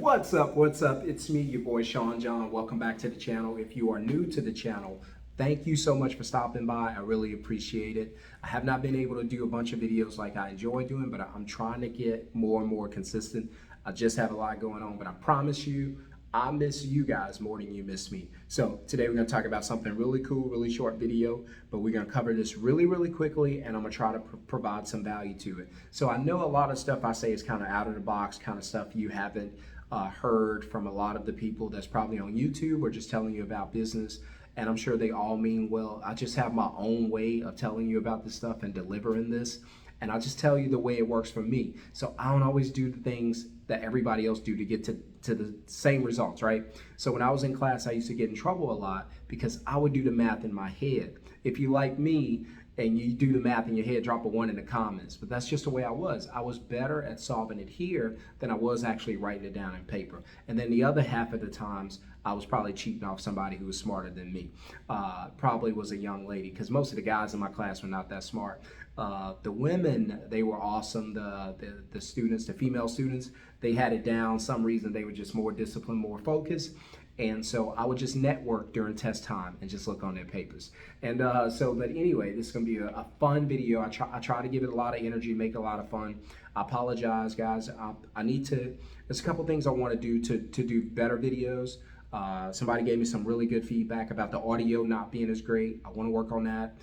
What's up? What's up? It's me, your boy Sean John. Welcome back to the channel. If you are new to the channel, thank you so much for stopping by. I really appreciate it. I have not been able to do a bunch of videos like I enjoy doing, but I'm trying to get more and more consistent. I just have a lot going on, but I promise you, I miss you guys more than you miss me. So today we're going to talk about something really cool, really short video, but we're going to cover this really quickly, and I'm going to try to provide some value to it. So I know a lot of stuff I say is kind of out of the box, kind of stuff you haven't heard from a lot of the people that's probably on YouTube or just telling you about business. And I'm sure they all mean well. I just have my own way of telling you about this stuff and delivering this. And I'll just tell you the way it works for me. So I don't always do the things that everybody else do to get to the same results, right? So when I was in class, I used to get in trouble a lot because I would do the math in my head. If you like me and you do the math in your head, drop a 1 in the comments. But that's just the way I was. I was better at solving it here than I was actually writing it down in paper. And then the other half of the times, I was probably cheating off somebody who was smarter than me. Probably was a young lady, because most of the guys in my class were not that smart. The women, they were awesome. The students, the female students, they had it down. Some reason they were just more disciplined, more focused. And so I would just network during test time and just look on their papers. And but anyway, this is gonna be a fun video. I try to give it a lot of energy, make it a lot of fun. I apologize, guys. There's a couple things I wanna do to do better videos. Somebody gave me some really good feedback about the audio not being as great. I wanna work on that.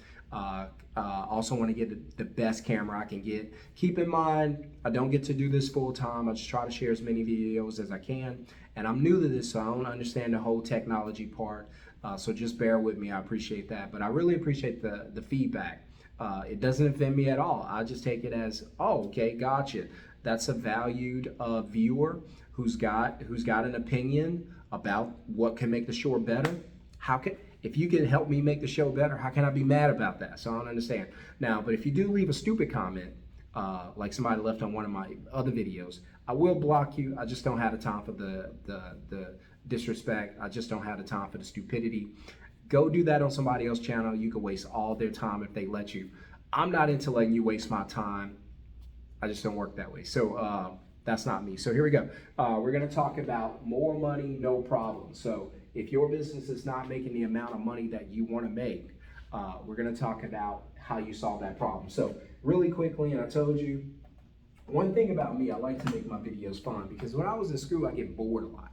Also want to get the best camera I can get. Keep in mind, I don't get to do this full time. I just try to share as many videos as I can. And I'm new to this, so I don't understand the whole technology part. So just bear with me. I appreciate that. But I really appreciate the feedback. It doesn't offend me at all. I just take it as, oh, okay, gotcha. That's a valued viewer who's got an opinion about what can make the show better. If you can help me make the show better, how can I be mad about that? So I don't understand. Now, but if you do leave a stupid comment, like somebody left on one of my other videos, I will block you. I just don't have the time for the disrespect. I just don't have the time for the stupidity. Go do that on somebody else's channel. You can waste all their time if they let you. I'm not into letting you waste my time. I just don't work that way. So that's not me. So here we go. We're going to talk about more money, no problem. So if your business is not making the amount of money that you want to make, we're going to talk about how you solve that problem. So really quickly, and I told you, one thing about me, I like to make my videos fun, because when I was in school, I get bored a lot.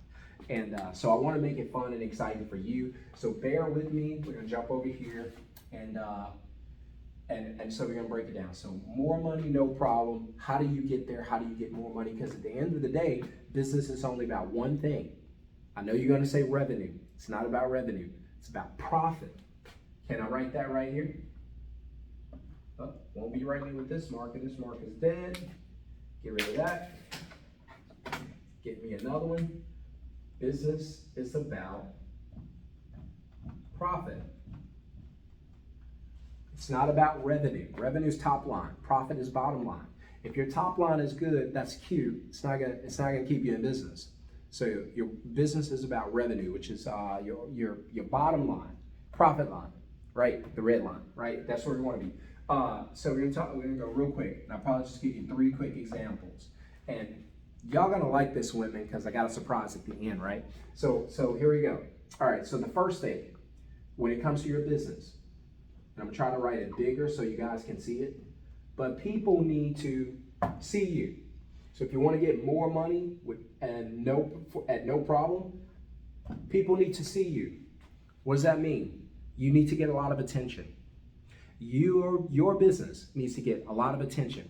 And so I want to make it fun and exciting for you. So bear with me. We're going to jump over here, and so we're going to break it down. So more money, no problem. How do you get there? How do you get more money? Because at the end of the day, business is only about one thing. I know you're going to say revenue. It's not about revenue. It's about profit. Can I write that right here? Oh, won't be writing with this marker. This marker is dead. Get rid of that. Get me another one. Business is about profit. It's not about revenue. Revenue is top line. Profit is bottom line. If your top line is good, that's cute. It's not gonna keep you in business. So your business is about revenue, which is your bottom line, profit line, right? The red line, right? That's where we want to be. So we're gonna go real quick, and I'll probably just give you 3 quick examples. And y'all gonna like this, women, because I got a surprise at the end, right? So here we go. All right. So the first thing, when it comes to your business, and I'm gonna try to write it bigger so you guys can see it, but people need to see you. So if you want to get more money at no problem, people need to see you. What does that mean? You need to get a lot of attention. Your business needs to get a lot of attention.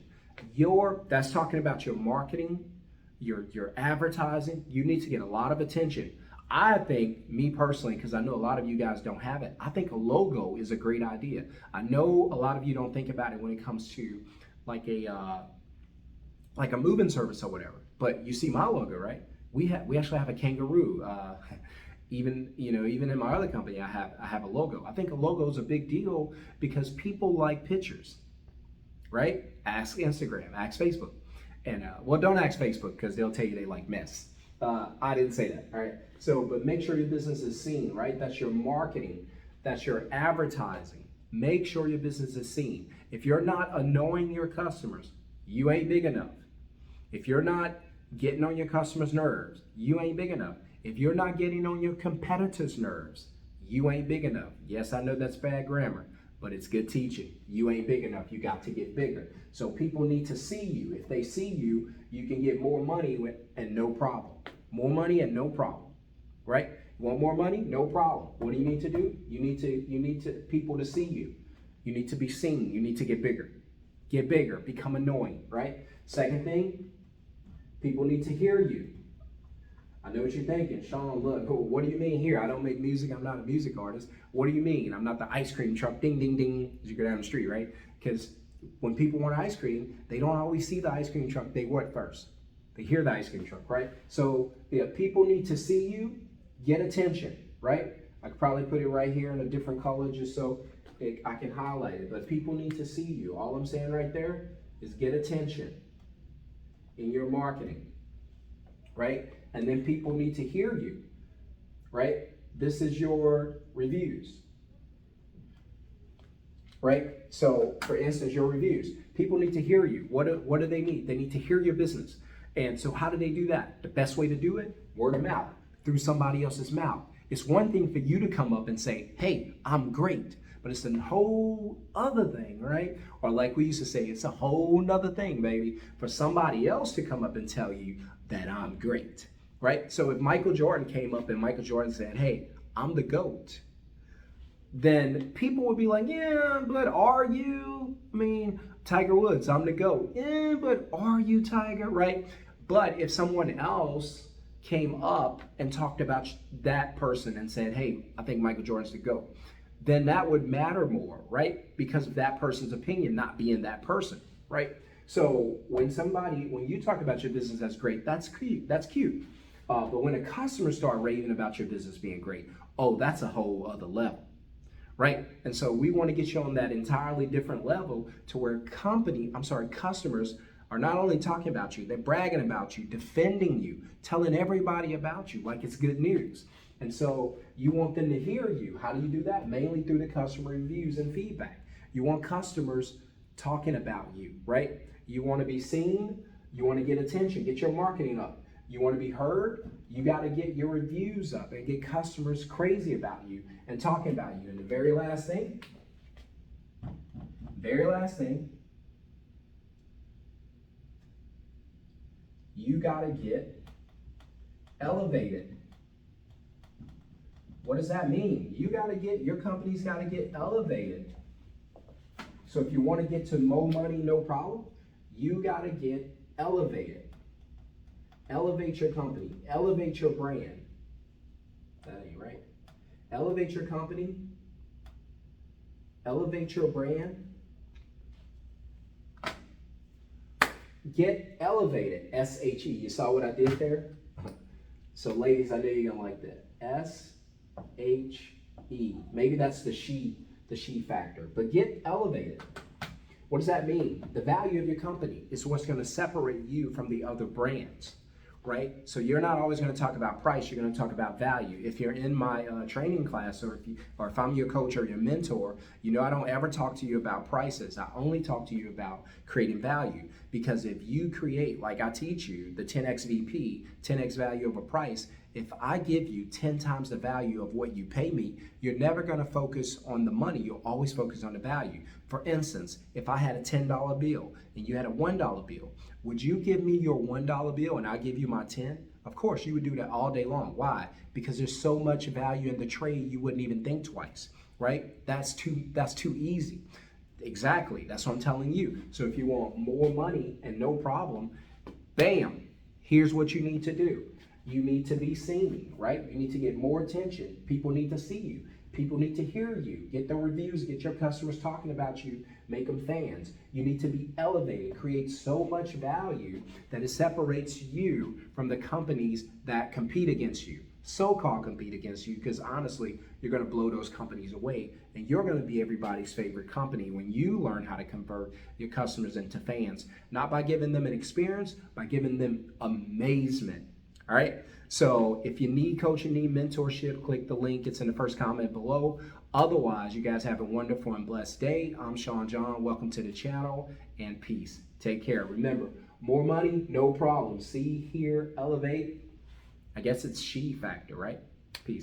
That's talking about your marketing, your advertising. You need to get a lot of attention. I think, me personally, because I know a lot of you guys don't have it, I think a logo is a great idea. I know a lot of you don't think about it when it comes to like a moving service or whatever, but you see my logo, right? We actually have a kangaroo. Even in my other company, I have a logo. I think a logo is a big deal because people like pictures, right? Ask Instagram, ask Facebook, and well, don't ask Facebook because they'll tell you they like mess. I didn't say that, all right? So, but make sure your business is seen, right? That's your marketing, that's your advertising. Make sure your business is seen. If you're not annoying your customers, you ain't big enough. If you're not getting on your customers' nerves, you ain't big enough. If you're not getting on your competitors' nerves, you ain't big enough. Yes, I know that's bad grammar, but it's good teaching. You ain't big enough. You got to get bigger. So people need to see you. If they see you, you can get more money and no problem. More money and no problem, right? You want more money? No problem. What do you need to do? You need to people to see you. You need to be seen. You need to get bigger. Get bigger. Become annoying, right? Second thing, people need to hear you. I know what you're thinking. Sean, look, what do you mean here? I don't make music. I'm not a music artist. What do you mean? I'm not the ice cream truck. Ding, ding, ding, as you go down the street, right? Because when people want ice cream, they don't always see the ice cream truck. They what first? They hear the ice cream truck, right? So yeah, people need to see you, get attention, right? I could probably put it right here in a different color just so I can highlight it. But people need to see you. All I'm saying right there is get attention in your marketing, right? And then people need to hear you, right? This is your reviews, right? So for instance, your reviews, people need to hear you. What do they need? They need to hear your business. And so how do they do that? The best way to do it, word of mouth, through somebody else's mouth. It's one thing for you to come up and say, hey, I'm great. But it's a whole other thing, right? Or like we used to say, it's a whole nother thing, baby, for somebody else to come up and tell you that I'm great, right? So if Michael Jordan came up and Michael Jordan said, hey, I'm the GOAT, then people would be like, yeah, but are you? I mean, Tiger Woods, I'm the GOAT. Yeah, but are you, Tiger, right? But if someone else came up and talked about that person and said, hey, I think Michael Jordan's the GOAT, then that would matter more, right? Because of that person's opinion not being that person, right? So when you talk about your business that's great, that's cute, but when a customer start raving about your business being great, oh, that's a whole other level, right? And so we want to get you on that entirely different level to where customers are not only talking about you, they're bragging about you, defending you, telling everybody about you like it's good news. And so you want them to hear you. How do you do that? Mainly through the customer reviews and feedback. You want customers talking about you, right? You want to be seen. You want to get attention, get your marketing up. You want to be heard. You got to get your reviews up and get customers crazy about you and talking about you. And the very last thing, you got to get elevated. What does that mean? Your company's got to get elevated. So if you want to get to more money, no problem, you got to get elevated. Elevate your company, elevate your brand. That ain't right. Elevate your company, elevate your brand. Get elevated, S.H.E. You saw what I did there? So ladies, I know you're gonna like that. S.H.E. Maybe that's the she factor, but get elevated. What does that mean? The value of your company is what's gonna separate you from the other brands, right? So you're not always gonna talk about price, you're gonna talk about value. If you're in my training class, or if I'm your coach or your mentor, you know I don't ever talk to you about prices. I only talk to you about creating value. Because if you create, like I teach you, the 10x VP, 10x value over price, if I give you 10 times the value of what you pay me, you're never gonna focus on the money, you'll always focus on the value. For instance, if I had a $10 bill and you had a $1 bill, would you give me your $1 bill and I give you my 10? Of course, you would do that all day long. Why? Because there's so much value in the trade, you wouldn't even think twice, right? That's too easy. Exactly, that's what I'm telling you. So if you want more money and no problem, bam, here's what you need to do. You need to be seen, right? You need to get more attention. People need to see you. People need to hear you. Get the reviews, get your customers talking about you, make them fans. You need to be elevated, create so much value that it separates you from the companies that compete against you. So-called compete against you, because honestly, you're going to blow those companies away, and you're going to be everybody's favorite company when you learn how to convert your customers into fans, not by giving them an experience, by giving them amazement. All right. So if you need coaching, need mentorship, click the link. It's in the first comment below. Otherwise, you guys have a wonderful and blessed day. I'm Sean John. Welcome to the channel, and peace. Take care. Remember, More money, no problem. See here, elevate. I guess it's she factor, right? Peace.